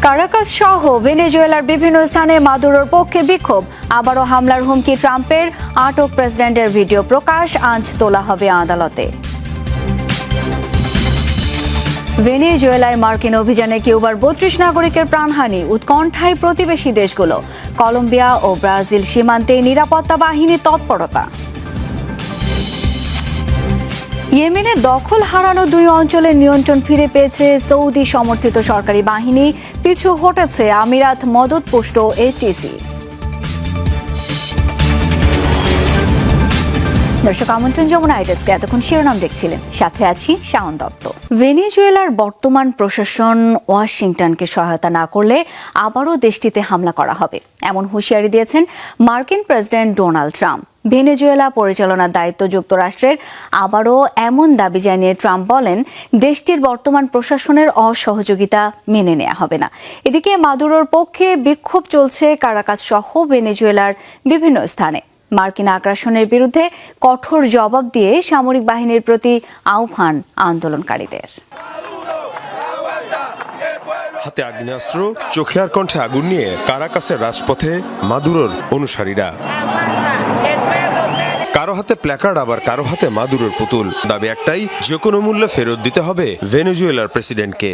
Caracas সহ ভেনেজুয়েলার বিভিন্ন স্থানে মাদুরোর পক্ষে বিক্ষোভ, আবারও হামলার হুমকি ট্রাম্পের, আটক প্রেসিডেন্টের ভিডিও প্রকাশ, আজ তোলা হবে আদালতে। ভেনেজুয়েলায় মার্কিন অভিযানে কিউবার ৩২ নাগরিকের প্রাণহানি, উৎকণ্ঠায় প্রতিবেশী দেশগুলো। কলম্বিয়া ও ব্রাজিল সীমান্তে নিরাপত্তা বাহিনীর তৎপরতা। ইয়েমেনে দখল হারানো দুই অঞ্চলের নিয়ন্ত্রণ ফিরে পেয়েছে সৌদি সমর্থিত সরকারি বাহিনী, পিছু হটেছে আমিরাত মদতপুষ্ট এসটিসি। দর্শক, আমন্ত্রণ যমুনা আইডেস্কে। এতক্ষণ শিরোনাম দেখছিলেন, সাথে আছি শাওন দত্ত। ভেনেজুয়েলার বর্তমান প্রশাসন ওয়াশিংটনকে সহায়তা না করলে আবারও দেশটিতে হামলা করা হবে, এমন হুঁশিয়ারি দিয়েছেন মার্কিন প্রেসিডেন্ট ডোনাল্ড ট্রাম্প। ভেনেজুয়েলা পরিচালনার দায়িত্ব যুক্তরাষ্ট্রের, আবারও এমন দাবি জানিয়ে ট্রাম্প বলেন, দেশটির বর্তমান প্রশাসনের অসহযোগিতা মেনে নেওয়া হবে না। এদিকে মাদুরোর পক্ষে বিক্ষোভ চলছে কারাকাস সহ ভেনেজুয়েলার বিভিন্ন স্থানে। মার্কিন আগ্রাসনের বিরুদ্ধে কঠোর জবাব দিয়ে সামরিক বাহিনীর প্রতি আহ্বান আন্দোলনকারীদের। হাতে আগ্নেয়াস্ত্র, চোখে আর কণ্ঠে আগুন নিয়ে কারাকাসের রাজপথে মাদুরোর অনুসারীরা। কারো হাতে প্ল্যাকার্ড, আবার কারো হাতে মাদুরোর পুতুল। দাবি একটাই, যে কোনো মূল্যে ফেরত দিতে হবে ভেনেজুয়েলার প্রেসিডেন্টকে।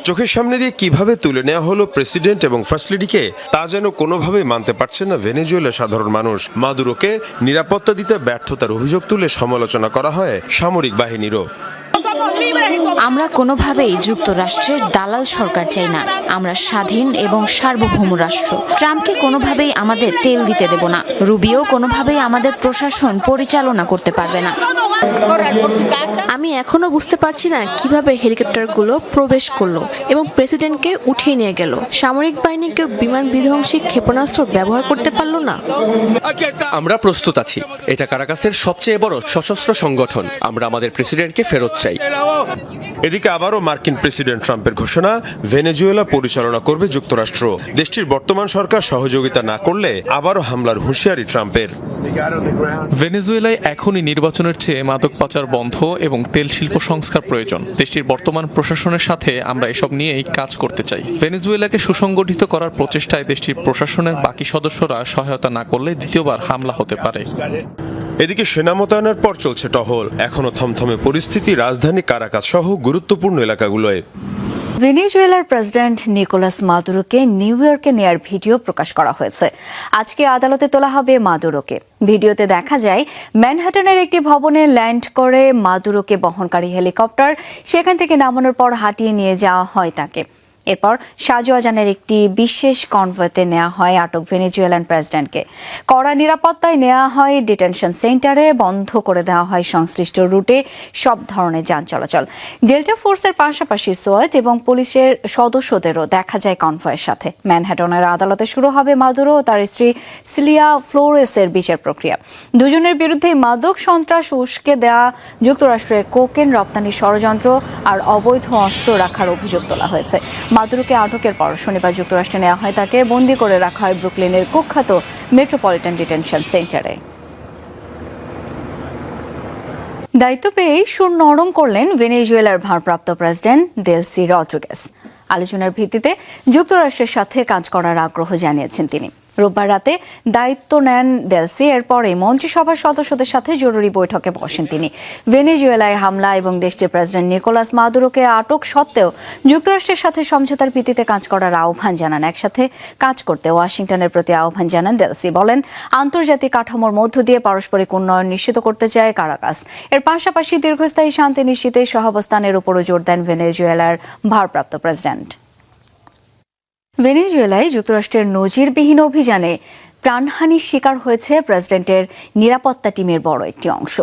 চোখের সামনে দিয়ে কিভাবে তুলে নেওয়া হলো প্রেসিডেন্ট এবং ফার্স্ট লেডিকে, তা যেন কোনোভাবেই মানতে পারছে না ভেনেজুয়েলার সাধারণ মানুষ। মাদুরোকে নিরাপত্তা দিতে ব্যর্থতার অভিযোগ তুলে সমালোচনা করা হয় সামরিক বাহিনীরও। আমরা কোনোভাবেই যুক্তরাষ্ট্রের দালাল সরকার চাই না। আমরা স্বাধীন এবং সার্বভৌম রাষ্ট্র। ট্রাম্পকে কোনোভাবেই আমাদের তেল দিতে দেব না। রুবিও কোনোভাবেই আমাদের প্রশাসন পরিচালনা করতে পারবে না। আমি এখনো বুঝতে পারছি না কিভাবে হেলিকপ্টারগুলো প্রবেশ করলো এবং প্রেসিডেন্টকে উঠিয়ে নিয়ে গেল। সামরিক বাহিনী কেউ বিমান বিধ্বংসী ক্ষেপণাস্ত্র ব্যবহার করতে পারলো না। আমরা প্রস্তুত আছি। এটা কারাকাসের সবচেয়ে বড় সশস্ত্র সংগঠন। আমরা আমাদের প্রেসিডেন্টকে ফেরত চাই। এদিকে আবারও মার্কিন প্রেসিডেন্ট ট্রাম্পের ঘোষণা, ভেনেজুয়েলা পরিচালনা করবে যুক্তরাষ্ট্র। দেশটির বর্তমান সরকার সহযোগিতা না করলে আবারও হামলার হুঁশিয়ারি ট্রাম্পের। ভেনেজুয়েলায় এখনই নির্বাচনের চেয়ে মাদক পাচার বন্ধ এবং তেল শিল্প সংস্কার প্রয়োজন। দেশটির বর্তমান প্রশাসনের সাথে আমরা এসব নিয়েই কাজ করতে চাই। ভেনেজুয়েলাকে সুসংগঠিত করার প্রচেষ্টায় দেশটির প্রশাসনের বাকি সদস্যরা সহায়তা না করলে দ্বিতীয়বার হামলা হতে পারে। এদিকে সেনা মোতায়েনের পর চলছে টহল। এখনো থমথমে পরিস্থিতি রাজধানী কারাকাস সহ গুরুত্বপূর্ণ এলাকাগুলোয়। ভেনেজুয়েলার প্রেসিডেন্ট নিকোলাস মাদুরোকে নিউ ইয়র্কে নেয়ার ভিডিও প্রকাশ করা হয়েছে। আজকে আদালতে তোলা হবে মাদুরোকে। ভিডিওতে দেখা যায় ম্যানহাটনের একটি ভবনে ল্যান্ড করে মাদুরোকে বহনকারী হেলিকপ্টার, সেখান থেকে নামানোর পর হাঁটিয়ে নিয়ে যাওয়া হয় তাকে। এরপর শাহজাহানের একটি বিশেষ কনভয়েতে নেওয়া হয় আটক ভেনেজুয়েলান প্রেসিডেন্টকে। কড়া নিরাপত্তায় নেওয়া হয় ডিটেনশন সেন্টারে, বন্ধ করে দেওয়া হয় সংশ্লিষ্ট রুটে সব ধরনের যান চলাচল। ডেল্টা ফোর্সের পাশাপাশি সোয়াট এবং পুলিশের সদস্যদেরও দেখা যায় কনভয়ের সাথে। ম্যানহাটনের আদালতে শুরু হবে মাদুরো ও তার স্ত্রী সিলিয়া ফ্লোরেসের বিচার প্রক্রিয়া। দুজনের বিরুদ্ধে মাদক সন্ত্রাস, উস্কে দেওয়া, যুক্তরাষ্ট্রে কোকেন রপ্তানি ষড়যন্ত্র আর অবৈধ অস্ত্র রাখার অভিযোগ তোলা হয়েছে। মাদুরোকে আটকের পর শনিবার যুক্তরাষ্ট্রে নেওয়া হয় তাকে। বন্দী করে রাখা হয় ব্রুকলিনের কুখ্যাত মেট্রোপলিটন ডিটেনশন সেন্টারে। দায়িত্ব পেয়েই সুর নরম করলেন ভেনেজুয়েলার ভারপ্রাপ্ত প্রেসিডেন্ট দেলসি রদ্রিগেজ। আলোচনার ভিত্তিতে যুক্তরাষ্ট্রের সাথে কাজ করার আগ্রহ জানিয়েছেন তিনি। রোববার রাতে দায়িত্ব নেন দেলসি। এরপরে মন্ত্রিসভার সদস্যদের সাথে জরুরি বৈঠকে বসেন তিনি। ভেনেজুয়েলায় হামলা এবং দেশটির প্রেসিডেন্ট নিকোলাস মাদুরোকে আটক সত্ত্বেও যুক্তরাষ্ট্রের সাথে সমঝোতার ভিত্তিতে কাজ করার আহ্বান জানান। একসাথে কাজ করতে ওয়াশিংটনের প্রতি আহ্বান জানান দেলসি। বলেন, আন্তর্জাতিক কাঠামোর মধ্য দিয়ে পারস্পরিক উন্নয়ন নিশ্চিত করতে চায় কারাকাস। এর পাশাপাশি দীর্ঘস্থায়ী শান্তি নিশ্চিতে সহাবস্থানের উপরও জোর দেন ভেনেজুয়েলার ভারপ্রাপ্ত প্রেসিডেন্ট। ভেনেজুয়েলায় যুক্তরাষ্ট্রের নজিরবিহীন অভিযানে প্রাণহানির শিকার হয়েছে প্রেসিডেন্টের নিরাপত্তা টিমের বড় একটি অংশ।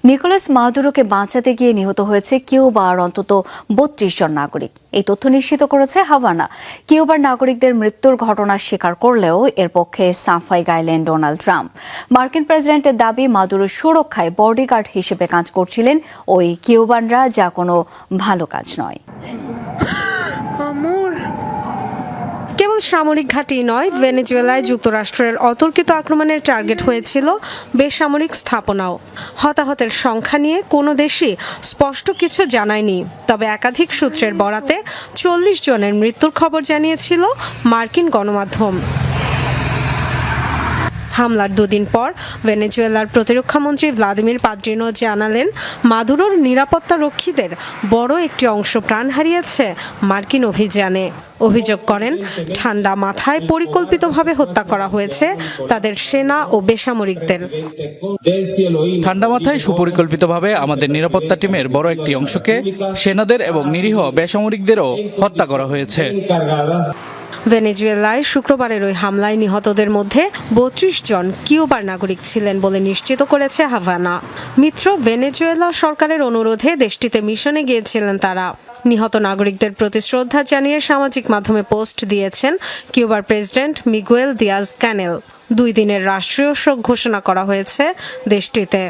নিকোলাস মাদুরোকে বাঁচাতে গিয়ে নিহত হয়েছে কিউবার অন্তত ৩২ জন নাগরিক। এই তথ্য নিশ্চিত করেছে হাভানা। কিউবার নাগরিকদের মৃত্যুর ঘটনা স্বীকার করলেও এর পক্ষে সাফাই গাইলেন ডোনাল্ড ট্রাম্প। মার্কিন প্রেসিডেন্টের দাবি, মাদুরোর সুরক্ষায় বডিগার্ড হিসেবে কাজ করছিলেন ওই কিউবানরা, যা কোনো ভালো কাজ নয়। কেবল কেবল সামরিক ঘাঁটি নয়, ভেনেজুয়েলায় যুক্তরাষ্ট্রের অতর্কিত আক্রমণের টার্গেট হয়েছিল বেসামরিক স্থাপনাও। হতাহতের সংখ্যা নিয়ে কোনো দেশই স্পষ্ট কিছু জানায়নি, তবে একাধিক সূত্রের বরাতে 40 জনের মৃত্যুর খবর জানিয়েছিল মার্কিন গণমাধ্যম। হামলার দুদিন পর ভেনেজুয়েলার প্রতিরক্ষামন্ত্রী ভ্লাদিমির পাদ্রিনো জানালেন, মাদুরোর নিরাপত্তা রক্ষীদের বড় একটি অংশ প্রাণ হারিয়েছে মার্কিন অভিযানে। অভিযোগ করেন, ঠান্ডা মাথায় পরিকল্পিতভাবে হত্যা করা হয়েছে তাদের সেনা ও বেসামরিকদের। ঠান্ডা মাথায় সুপরিকল্পিতভাবে আমাদের নিরাপত্তা টিমের বড় একটি অংশকে সেনাদের এবং নিরীহ বেসামরিকদেরও হত্যা করা হয়েছে। ভেনেজুয়েলায় শুক্রবারের ওই হামলায় নিহতদের মধ্যে 32 জন কিউবার নাগরিক ছিলেন বলে নিশ্চিত করেছে হাভানা। মিত্র ভেনেজুয়েলা সরকারের অনুরোধে দেশটিতে মিশনে গিয়েছিলেন তারা। নিহত নাগরিকদের প্রতি শ্রদ্ধা জানিয়ে সামাজিক মাধ্যমে পোস্ট দিয়েছেন কিউবার প্রেসিডেন্ট মিগুয়েল দিয়াজ ক্যানেল। 2 দিনের রাষ্ট্রীয় শোক ঘোষণা করা হয়েছে দেশটিতে।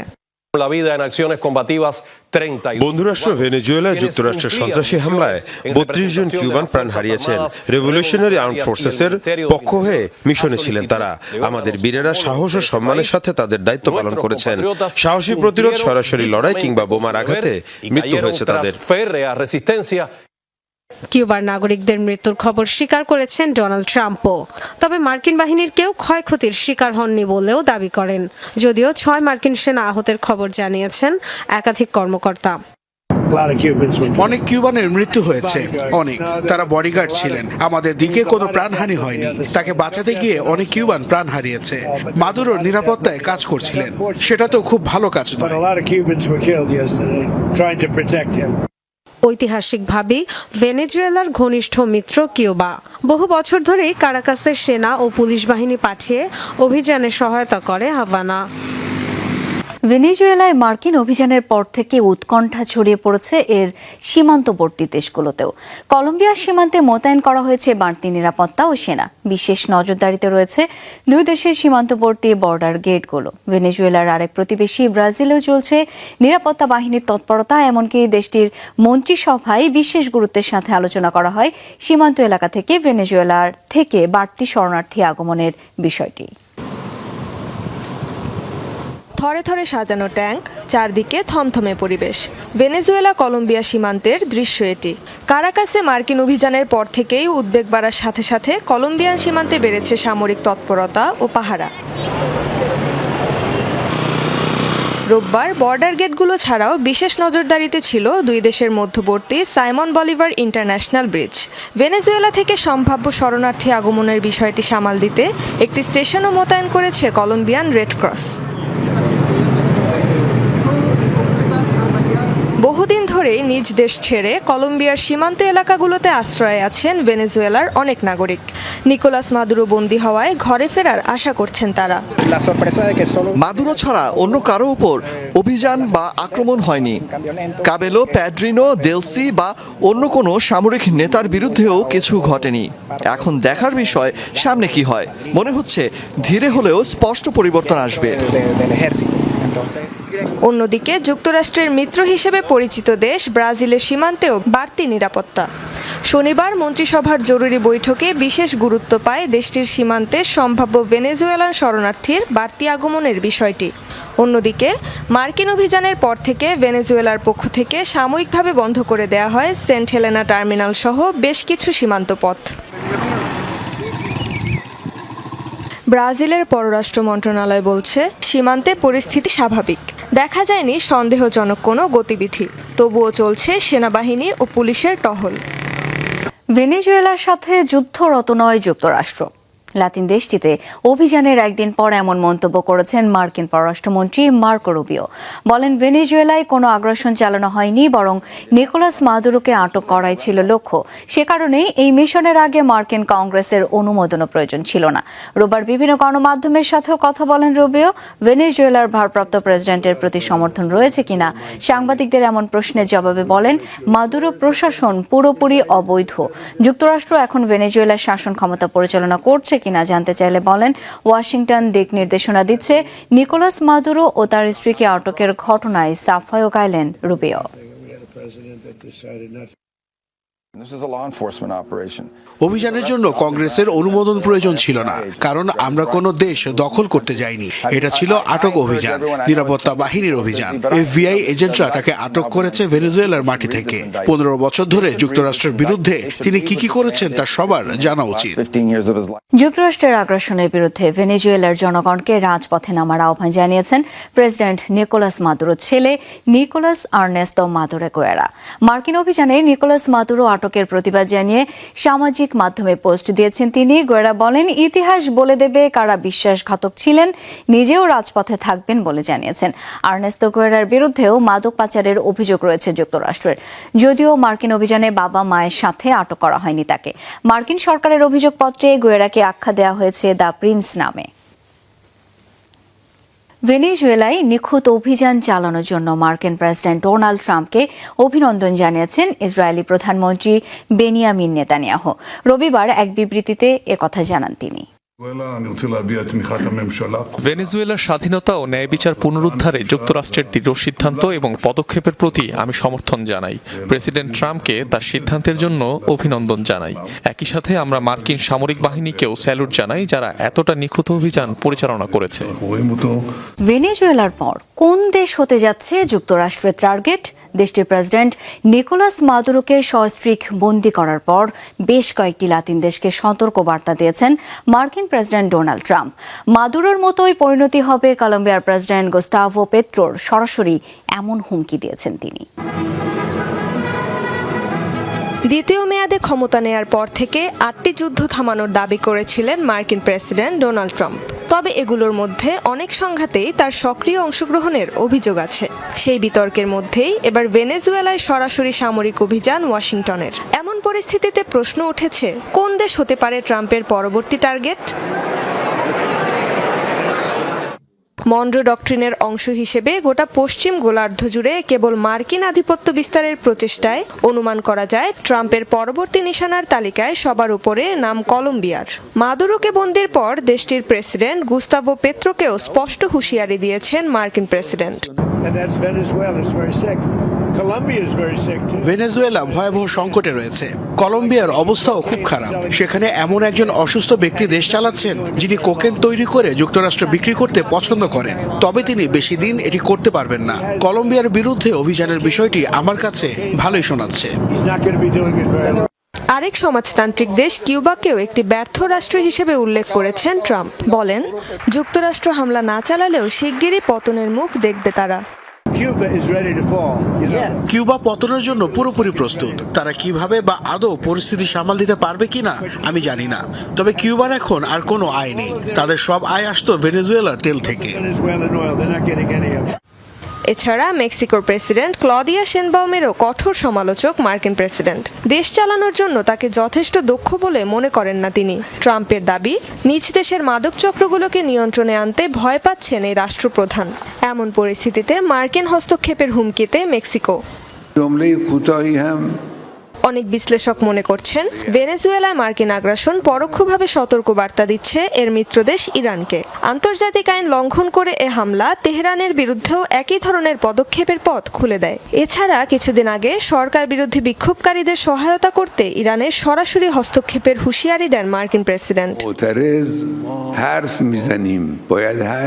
বন্ধুরাষ্ট্র ভেনেজুয়েলায় যুক্তরাষ্ট্রের সন্ত্রাসী হামলায় 32 জন কিউবান প্রাণ হারিয়েছেন। রেভলিউশনারি আর্মড ফোর্সেসের পক্ষ হয়ে মিশনে ছিলেন তারা। আমাদের বীরেরা সাহস ও সম্মানের সাথে তাদের দায়িত্ব পালন করেছেন। সাহসী প্রতিরোধ, সরাসরি লড়াই কিংবা বোমার আঘাতে মৃত্যু হয়েছে তাদের। কিউবার নাগরিকদের মৃত্যুর খবর স্বীকার করেছেন ডোনাল্ড ট্রাম্পও। তবে মার্কিন বাহিনীর কেউ ক্ষয়ক্ষতির শিকার হননি বলেও দাবি করেন, যদিও 6 মার্কিন সেনা আহতের খবর জানিয়েছেন একাধিক কর্মকর্তা। অনেক কিউবানের মৃত্যু হয়েছে, অনেক। তারা বডিগার্ড ছিলেন। আমাদের দিকে কোনো প্রাণহানি হয়নি। তাকে বাঁচাতে গিয়ে অনেক কিউবান প্রাণ হারিয়েছে। মাদুরো নিরাপত্তায় কাজ করছিলেন, সেটা তো খুব ভালো কাজ নয়। ঐতিহাসিকভাবেই ভেনেজুয়েলার ঘনিষ্ঠ মিত্র কিউবা। বহু বছর ধরেই কারাকাসের সেনা ও পুলিশ বাহিনী পাঠিয়ে অভিযানে সহায়তা করে হাভানা। ভেনেজুয়েলায় মার্কিন অভিযানের পর থেকে উৎকণ্ঠা ছড়িয়ে পড়েছে এর সীমান্তবর্তী দেশগুলোতেও। কলম্বিয়ার সীমান্তে মোতায়েন করা হয়েছে বাড়তি নিরাপত্তা ও সেনা। বিশেষ নজরদারিতে রয়েছে 2 দেশের সীমান্তবর্তী বর্ডার গেটগুলো। ভেনেজুয়েলার আরেক প্রতিবেশী ব্রাজিলেও চলছে নিরাপত্তা বাহিনীর তৎপরতা। এমনকি দেশটির মন্ত্রিসভায় বিশেষ গুরুত্বের সাথে আলোচনা করা হয় সীমান্ত এলাকা থেকে ভেনেজুয়েলার থেকে বাড়তি শরণার্থী আগমনের বিষয়টি। থরে থরে সাজানো ট্যাঙ্ক, চারদিকে থমথমে পরিবেশ। ভেনেজুয়েলা কলম্বিয়া সীমান্তের দৃশ্য এটি। কারাকাসে মার্কিন অভিযানের পর থেকেই উদ্বেগ বাড়ার সাথে সাথে কলম্বিয়ান সীমান্তে বেড়েছে সামরিক তৎপরতা ও পাহারা। রোববার বর্ডার গেটগুলো ছাড়াও বিশেষ নজরদারিতে ছিল 2 দেশের মধ্যবর্তী Simon Bolivar international bridge. Venezuela থেকে সম্ভাব্য শরণার্থী আগমনের বিষয়টি সামাল দিতে একটি স্টেশনও মোতায়েন করেছে কলম্বিয়ান রেড ক্রস। বহুদিন ধরেই নিজ দেশ ছেড়ে কলম্বিয়ার সীমান্ত এলাকাগুলোতে আশ্রয়ে আছেন ভেনেজুয়েলার অনেক নাগরিক। নিকোলাস মাদুরো বন্দী হওয়ায় ঘরে ফেরার আশা করছেন তারা। মাদুরো ছাড়া অন্য কারো উপর অভিযান বা আক্রমণ হয়নি। কাবেলো, প্যাড্রিনো, দেলসি বা অন্য কোনো সামরিক নেতার বিরুদ্ধেও কিছু ঘটেনি। এখন দেখার বিষয় সামনে কি হয়। মনে হচ্ছে ধীরে হলেও স্পষ্ট পরিবর্তন আসবে। অন্যদিকে যুক্তরাষ্ট্রের মিত্র হিসেবে পরিচিত দেশ ব্রাজিলের সীমান্তেও বাড়তি নিরাপত্তা। শনিবার মন্ত্রিসভার জরুরি বৈঠকে বিশেষ গুরুত্ব পায় দেশটির সীমান্তে সম্ভাব্য ভেনেজুয়েলান শরণার্থীর বাড়তি আগমনের বিষয়টি। অন্যদিকে মার্কিন অভিযানের পর থেকে ভেনেজুয়েলার পক্ষ থেকে সাময়িকভাবে বন্ধ করে দেয়া হয় সেন্ট হেলেনা টার্মিনাল সহ বেশ কিছু সীমান্ত পথ। ব্রাজিলের পররাষ্ট্র মন্ত্রণালয় বলছে, সীমান্তে পরিস্থিতি স্বাভাবিক। দেখা যায়নি সন্দেহজনক কোনো গতিবিধি। তবুও চলছে সেনাবাহিনী ও পুলিশের টহল। ভেনেজুয়েলার সাথে যুদ্ধরত নয় যুক্তরাষ্ট্র। লাতিন দেশটিতে অভিযানের একদিন পর এমন মন্তব্য করেছেন মার্কিন পররাষ্ট্রমন্ত্রী মার্কো রুবিও। বলেন, ভেনেজুয়েলায় কোনো আগ্রাসন চালানো হয়নি, বরং নিকোলাস মাদুরোকে আটক করাই ছিল লক্ষ্য। সে কারণেই এই মিশনের আগে মার্কিন কংগ্রেসের অনুমোদনও প্রয়োজন ছিল না। রোববার বিভিন্ন গণমাধ্যমের সাথেও কথা বলেন রুবিও। ভেনেজুয়েলার ভারপ্রাপ্ত প্রেসিডেন্টের প্রতি সমর্থন রয়েছে কিনা সাংবাদিকদের এমন প্রশ্নের জবাবে বলেন, মাদুরো প্রশাসন পুরোপুরি অবৈধ। যুক্তরাষ্ট্র এখন ভেনেজুয়েলার শাসন ক্ষমতা পরিচালনা করছে কিনা জানতে চাইলে বলেন, ওয়াশিংটন দিক নির্দেশনা দিচ্ছে। নিকোলাস মাদুরো ও তার স্ত্রীকে আটকের ঘটনায় সাফাইও গাইলেন রুবিও। অভিযানের জন্য কংগ্রেসের অনুমোদন প্রয়োজন ছিল না, কারণ আমরা কোনো দেশ দখল করতে যাইনি। এটা ছিল আটক অভিযান, নিরাপত্তা বাহিনীর অভিযান। FBI এজেন্টরা তাকে আটক করেছে ভেনেজুয়েলার মাটি থেকে। 15 বছর ধরে যুক্তরাষ্ট্রের বিরুদ্ধে তিনি কি করেছেন তা সবার জানা উচিত। যুক্তরাষ্ট্রের আগ্রাসনের বিরুদ্ধে ভেনেজুয়েলার জনগণকে রাজপথে নামার আহ্বান জানিয়েছেন প্রেসিডেন্ট নিকোলাস মাদুরোর ছেলে নিকোলাস আর্নেস্তো মাদুরো গুয়েরা। মার্কিন অভিযানে নিকোলাস মাদুরো আটকের প্রতিবাদ জানিয়ে সামাজিক মাধ্যমে পোস্ট দিয়েছেন তিনি। গুয়েরা বলেন, ইতিহাস বলে দেবে কারা বিশ্বাসঘাতক ছিলেন, নিজেও রাজপথে থাকবেন বলে জানিয়েছেন। আর্নেস্তো গুয়েরার বিরুদ্ধেও মাদক পাচারের অভিযোগ রয়েছে যুক্তরাষ্ট্রের, যদিও মার্কিন অভিযানে বাবা মায়ের সাথে আটক করা হয়নি তাকে। মার্কিন সরকারের অভিযোগপত্রে গুয়েরাকে আখ্যা দেওয়া হয়েছে দ্য প্রিন্স নামে। ভেনেজুয়েলায় নিখুঁত অভিযান চালানোর জন্য মার্কিন প্রেসিডেন্ট ডোনাল্ড ট্রাম্পকে অভিনন্দন জানিয়েছেন ইসরায়েলি প্রধানমন্ত্রী বেনিয়ামিন নেতানিয়াহু। রবিবার এক বিবৃতিতে একথা জানান তিনি। ভেনেজুয়েলার স্বাধীনতা ও ন্যায় বিচার পুনরুদ্ধারে যুক্তরাষ্ট্রের দৃঢ় সিদ্ধান্ত এবং পদক্ষেপের প্রতি আমি সমর্থন জানাই। প্রেসিডেন্ট ট্রাম্পকে তার সিদ্ধান্তের জন্য অভিনন্দন জানাই। একই সাথে আমরা মার্কিন সামরিক বাহিনীকেও স্যালুট জানাই, যারা এতটা নিখুঁত অভিযান পরিচালনা করেছে। ভেনেজুয়েলার পর কোন দেশ হতে যাচ্ছে যুক্তরাষ্ট্রের টার্গেট? দেশটির প্রেসিডেন্ট নিকোলাস মাদুরোকে সস্ত্রীক বন্দী করার পর বেশ কয়েকটি লাতিন দেশকে সতর্ক বার্তা দিয়েছেন মার্কিন প্রেসিডেন্ট ডোনাল্ড ট্রাম্প। মাদুরোর মতোই পরিণতি হবে কলম্বিয়ার প্রেসিডেন্ট গুস্তাভো পেট্রোর, সরাসরি এমন হুমকি দিয়েছেন তিনি। দ্বিতীয় মেয়াদে ক্ষমতা নেয়ার পর থেকে 8টি যুদ্ধ থামানোর দাবি করেছিলেন মার্কিন প্রেসিডেন্ট ডোনাল্ড ট্রাম্প। তবে এগুলোর মধ্যে অনেক সংঘাতেই তার সক্রিয় অংশগ্রহণের অভিযোগ আছে। সেই বিতর্কের মধ্যেই এবার ভেনেজুয়েলায় সরাসরি সামরিক অভিযান ওয়াশিংটনের। এমন পরিস্থিতিতে প্রশ্ন উঠেছে, কোন দেশ হতে পারে ট্রাম্পের পরবর্তী টার্গেট? মনরো ডক্ট্রিনের অংশ হিসেবে গোটা পশ্চিম গোলার্ধ জুড়ে কেবল মার্কিন আধিপত্য বিস্তারের প্রচেষ্টায় অনুমান করা যায় ট্রাম্পের পরবর্তী নিশানার তালিকায় সবার উপরে নাম কলম্বিয়ার। মাদুরোকে বন্দির পর দেশটির প্রেসিডেন্ট গুস্তাভো পেট্রোকেও স্পষ্ট হুঁশিয়ারি দিয়েছেন মার্কিন প্রেসিডেন্ট। ভেনেজুয়েলা ভয়াবহ সংকটে রয়েছে। কলম্বিয়ার অবস্থাও খুব খারাপ। সেখানে এমন একজন অসুস্থ ব্যক্তি দেশ চালাচ্ছেন যিনি কোকেন তৈরি করে যুক্তরাষ্ট্র বিক্রি করতে পছন্দ করেন, তবে তিনি বেশি দিন এটি করতে পারবেন না। কলম্বিয়ার বিরুদ্ধে অভিযানের বিষয়টি আমার কাছে ভালোই শোনাচ্ছে। আরেক সমাজতান্ত্রিক দেশ কিউবাকেও একটি ব্যর্থ রাষ্ট্র হিসেবে উল্লেখ করেছেন ট্রাম্প। বলেন, যুক্তরাষ্ট্র হামলা না চালালেও শিগগিরই পতনের মুখ দেখবে তারা। কিউবা পতনের জন্য পুরোপুরি প্রস্তুত। তারা কিভাবে বা আদৌ পরিস্থিতি সামাল দিতে পারবে কিনা আমি জানি না, তবে কিউবার এখন আর কোনো আয় নেই। তাদের সব আয় আসতো ভেনেজুয়েলার তেল থেকে। এছাড়া মেক্সিকোর প্রেসিডেন্ট ক্লদিয়া শেনবাউমেরও কঠোর সমালোচক মার্কিন প্রেসিডেন্ট। দেশ চালানোর জন্য তাকে যথেষ্ট দক্ষ বলে মনে করেন না তিনি। ট্রাম্পের দাবি, নিজ দেশের মাদক চক্রগুলোকে নিয়ন্ত্রণে আনতে ভয় পাচ্ছেন এই রাষ্ট্রপ্রধান। এমন পরিস্থিতিতে মার্কিন হস্তক্ষেপের হুমকিতে মেক্সিকো। অনেক বিশ্লেষক মনে করছেন, ভেনেজুয়েলায় মার্কিন আগ্রাসন পরোক্ষভাবে সতর্ক বার্তা দিচ্ছে এর মিত্রদেশ ইরানকে। আন্তর্জাতিক আইন লঙ্ঘন করে এ হামলা তেহরানের বিরুদ্ধেও একই ধরনের পদক্ষেপের পথ খুলে দেয়। এছাড়া কিছুদিন আগে সরকার বিরোধী বিক্ষোভকারীদের সহায়তা করতে ইরানের সরাসরি হস্তক্ষেপের হুঁশিয়ারি দেন মার্কিন প্রেসিডেন্ট।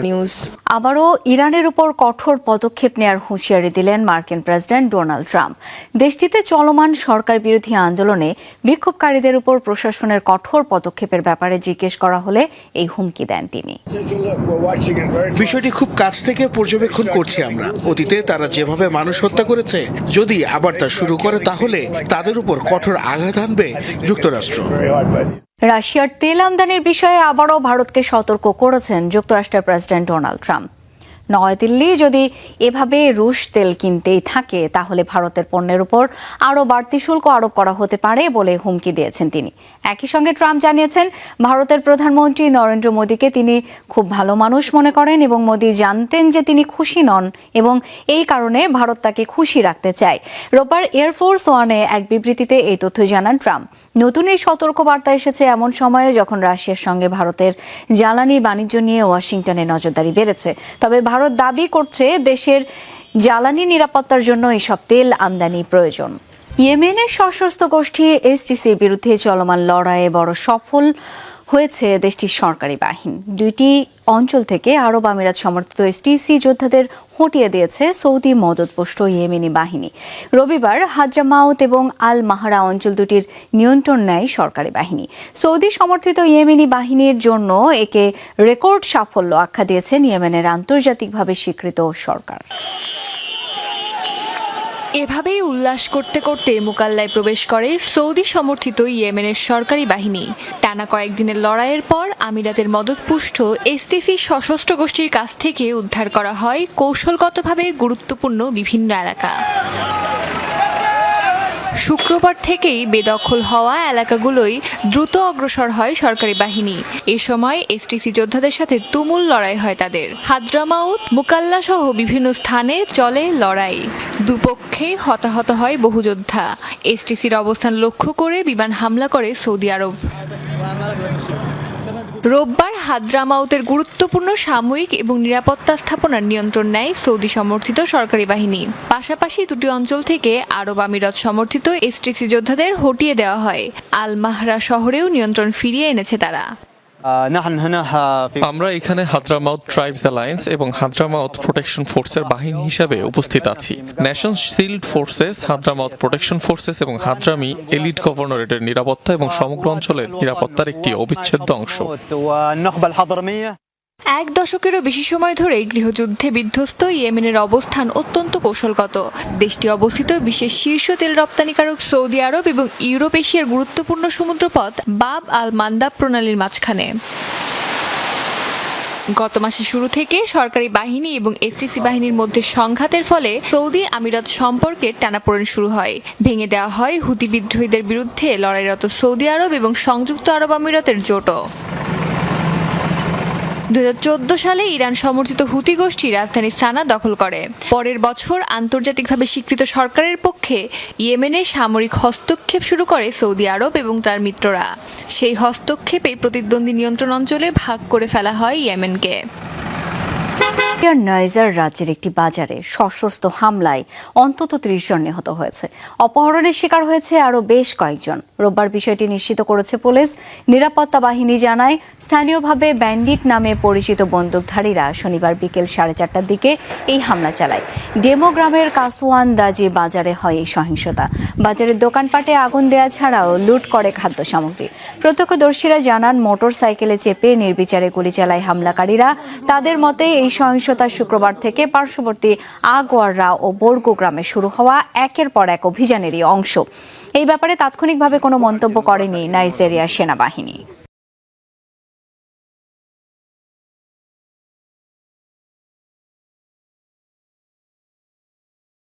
নিউজ। আবারও ইরানের উপর কঠোর পদক্ষেপ নেওয়ার হুঁশিয়ারি দিলেন মার্কিন প্রেসিডেন্ট ডোনাল্ড ট্রাম্প। দেশটিতে চলমান সরকার বিরোধী আন্দোলনে বিক্ষোভকারীদের উপর প্রশাসনের কঠোর পদক্ষেপের ব্যাপারে জিজ্ঞেস করা হলে এই হুমকি দেন তিনি। বিষয়টি খুব কাছ থেকে পর্যবেক্ষণ করছি আমরা। অতীতে তারা যেভাবে মানুষ হত্যা করেছে, যদি আবার তা শুরু করে তাহলে তাদের উপর কঠোর আঘাত আনবে যুক্তরাষ্ট্র। রাশিয়ার তেল আমদানির বিষয়ে আবারও ভারতকে সতর্ক করেছেন যুক্তরাষ্ট্রের প্রেসিডেন্ট ডোনাল্ড ট্রাম্প। নয়াদিল্লি যদি এভাবে রুশ তেল কিনতেই থাকে তাহলে ভারতের পণ্যের উপর আরও বাড়তি শুল্ক আরোপ করা হতে পারে বলে হুমকি দিয়েছেন তিনি। একই সঙ্গে ট্রাম্প জানিয়েছেন, ভারতের প্রধানমন্ত্রী নরেন্দ্র মোদীকে তিনি খুব ভালো মানুষ মনে করেন এবং মোদী জানতেন যে তিনি খুশি নন এবং এই কারণে ভারত তাকে খুশি রাখতে চায়। রোববার এয়ারফোর্স ওয়ানে এক বিবৃতিতে এই তথ্য জানান ট্রাম্প। নতুন এই সতর্কবার্তা এসেছে এমন সময়ে যখন রাশিয়ার সঙ্গে ভারতের জ্বালানি বাণিজ্য নিয়ে ওয়াশিংটনে নজরদারি বেড়েছে। তবে ভারত দাবি করছে দেশের জ্বালানি নিরাপত্তার জন্য এসব তেল আমদানি প্রয়োজন। ইয়েমেনের সশস্ত্র গোষ্ঠী এসটিসির বিরুদ্ধে চলমান লড়াইয়ে বড় সফল হয়েছে দেশটির সরকারি বাহিনী। দুইটি অঞ্চল থেকে আরব আমিরাত সমর্থিত এসটিসি যোদ্ধাদের হটিয়ে দিয়েছে সৌদি মদতপুষ্ট ইয়েমেনি বাহিনী। রবিবার হাদ্রামাউত এবং আল মাহারা অঞ্চল দুটির নিয়ন্ত্রণ নেয় সরকারি বাহিনী। সৌদি সমর্থিত ইয়েমেনি বাহিনীর জন্য একে রেকর্ড সাফল্য আখ্যা দিয়েছেন ইয়েমেনের আন্তর্জাতিকভাবে স্বীকৃত সরকার। এভাবেই উল্লাস করতে করতে মুকাল্লায় প্রবেশ করে সৌদি সমর্থিত ইয়েমেনের সরকারি বাহিনী। টানা কয়েকদিনের লড়াইয়ের পর আমিরাতের মদতপুষ্ট এসটিসি সশস্ত্র গোষ্ঠীর কাছ থেকে উদ্ধার করা হয় কৌশলগতভাবে গুরুত্বপূর্ণ বিভিন্ন এলাকা। শুক্রবার থেকেই বেদখল হওয়া এলাকাগুলোই দ্রুত অগ্রসর হয় সরকারি বাহিনী। এ সময় এসটিসি যোদ্ধাদের সাথে তুমুল লড়াই হয় তাদের। হাদ্রামাউত, মুকাল্লা সহ বিভিন্ন স্থানে চলে লড়াই। দুপক্ষে হতাহত হয় বহু যোদ্ধা। এসটিসির অবস্থান লক্ষ্য করে বিমান হামলা করে সৌদি আরব। রোববার হাদ্রামাউতের গুরুত্বপূর্ণ সাময়িক এবং নিরাপত্তা স্থাপনার নিয়ন্ত্রণ নেয় সৌদি সমর্থিত সরকারি বাহিনী। পাশাপাশি দুটি অঞ্চল থেকে আরব আমিরাত সমর্থিত এসটিসি যোদ্ধাদের হটিয়ে দেওয়া হয়। আল মাহরা শহরেও নিয়ন্ত্রণ ফিরিয়ে এনেছে তারা। আমরা এখানে হাদ্রামাউত ট্রাইবস অ্যালায়েন্স এবং হাদ্রামাউত প্রোটেকশন ফোর্সের বাহিনী হিসাবে উপস্থিত আছি। Nation shield forces, Hadramaut protection forces এবং হাদ্রামি এলিট গভর্নরেটের নিরাপত্তা এবং সমগ্র অঞ্চলের নিরাপত্তার একটি অবিচ্ছেদ্য অংশ। এক দশকেরও বেশি সময় ধরে গৃহযুদ্ধে বিধ্বস্ত ইয়েমেনের অবস্থান অত্যন্ত কৌশলগত। দেশটি অবস্থিত বিশ্বের শীর্ষ তেল রপ্তানিকারক সৌদি আরব এবং ইউরোপ এশিয়ার গুরুত্বপূর্ণ সমুদ্রপথ বাব আল মান্দাব প্রণালীর মাঝখানে। গত মাসের শুরু থেকে সরকারি বাহিনী এবং এসটিসি বাহিনীর মধ্যে সংঘাতের ফলে সৌদি আমিরাত সম্পর্কের টানাপোড়েন শুরু হয়। ভেঙে দেওয়া হয় হুতি বিদ্রোহীদের বিরুদ্ধে লড়াইরত সৌদি আরব এবং সংযুক্ত আরব আমিরাতের জোটও। 2014 সালে ইরান সমর্থিত হুতি গোষ্ঠী রাজধানী সানা দখল করে। পরের বছর আন্তর্জাতিকভাবে স্বীকৃত সরকারের পক্ষে ইয়েমেনে সামরিক হস্তক্ষেপ শুরু করে সৌদি আরব এবং তার মিত্ররা। সেই হস্তক্ষেপে প্রতিদ্বন্দ্বী নিয়ন্ত্রণ অঞ্চলে ভাগ করে ফেলা হয় ইয়েমেনকে। নাইজার রাজ্যের একটি বাজারে সশস্ত্র হামলায় অন্তত 30 জন নিহত হয়েছে। অপহরণের শিকার হয়েছে আরও বেশ কয়েকজন। রোববার বিষয়টি নিশ্চিত করেছে পুলিশ। নিরাপত্তা বাহিনী জানায়, স্থানীয়ভাবে ব্যান্ডিট নামে পরিচিত বন্দুকধারীরা শনিবার বিকেল 4:30টার দিকে এই হামলা চালায়। ডেমো গ্রামের কাসওয়ান দাজি বাজারে হয় এই সহিংসতা। বাজারের দোকানপাটে আগুন দেয়া ছাড়াও লুট করে খাদ্য সামগ্রী। প্রত্যক্ষদর্শীরা জানান, মোটর সাইকেলে চেপে নির্বিচারে গুলি চালায় হামলাকারীরা। তাদের মতে এই সহিংসতা শুক্রবার থেকে পার্শ্ববর্তী আগোয়াররা ও বর্গু গ্রামে শুরু হওয়া একের পর এক অভিযানেরই অংশ। এই ব্যাপারে তাৎক্ষণিকভাবে কোনো মন্তব্য করেনি নাইজেরিয়া সেনাবাহিনী।